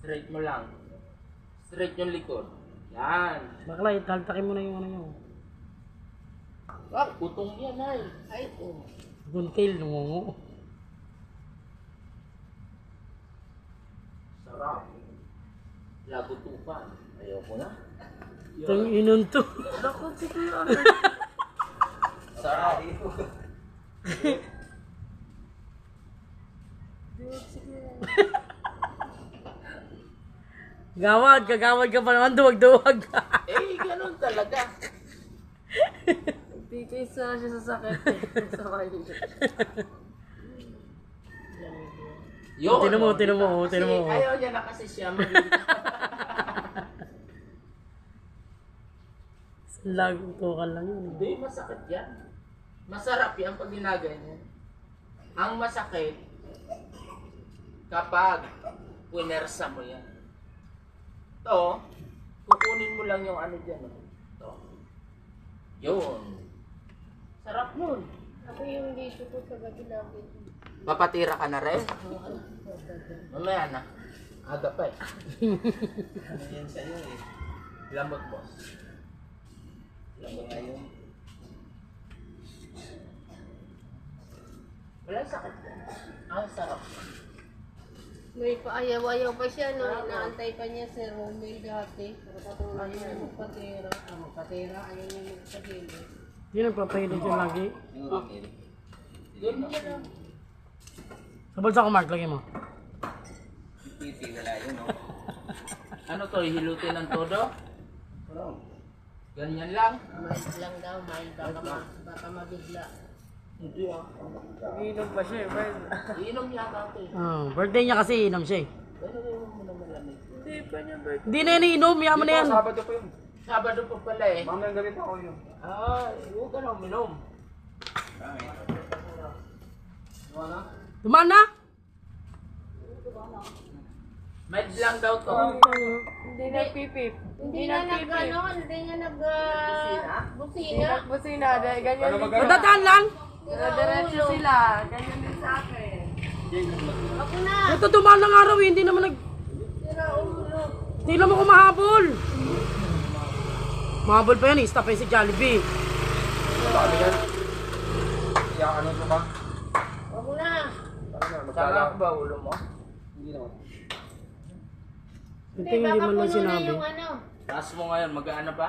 Straight mo lang. Straight yung likod. Yan. Bakla, taltakin mo na yung ano nyo. Ah, putong yan ay. Ay, oh. Guntil, nungungo. Sarap. Lagutupan. Ayoko na. Itong inon to. Naku, sige yan. Sarap. Gawad, kagawad ka pa naman, duwag-duwag. Eh, ganun talaga. Titis na siya sa sakit. Sa kayo. Yun. Tinan mo, oh, tinan mo, diba? oh, tinan mo, Kasi oh. ayaw niya na kasi siya magiging. Lagutukan lang yun. Hindi, masakit yan. Masarap yan pag ginaganyan. Ang masakit, kapag punersa mo yan. Ito, kukunin mo lang yung ano dyan. Oh. Ito. Yun. Sarap nun. Ako yung dito ko sa gabi namin. Papatira ka na rin? Mamaya na. Aga pa eh. Ano yan sa'yo eh? Lambot boss. Lambot na yun. Wala sakit yan. Ang sarap. May paayaw-ayaw pa siya, no? Inaantay pa niya si Romel dati. Ayaw niya magpatira. Magpatira, ayaw niya magpatira. Hindi nagpapahilig siya lagi. Doon naman lang. Sa bulsa ko, Mark, lagay mo. Ano to, hilutin ng todo? Ganyan lang? Mild lang daw, mild. Baka mabigla. Hindi ah. Inom pa siya, mild. Iinom yata ito eh. Oh, birthday niya kasi, inom siya eh. Pero iinom mo naman lamig. Hindi pa niya birthday. Hindi na yun inom, yaman na yan. Sabado pa yun. Sabado pa pala eh. Mamayang gabi pa ako yun. Ah, huwag ka na uminom. Dumaan na? Mild lang daw to. Hindi nagpipip. Hindi na nag-ano, hindi niya nag-busina. Busina, dahil ganyan din. Madadaan lang. Diretso sila, ganyan din sa akin. Ako na! Ito dumaan ng araw eh, hindi naman nag... Sira ulo. Hindi naman ko mahabol. Mahabol pa yan eh, stop eh si Jollibee. Sabi yan. Iya, ano ito ba? Ako na! Sama ba ulo mo? Hindi naman. Ito hindi man lang puno na sinabi. yung ano. Taas mo ngayon, mag-ano pa?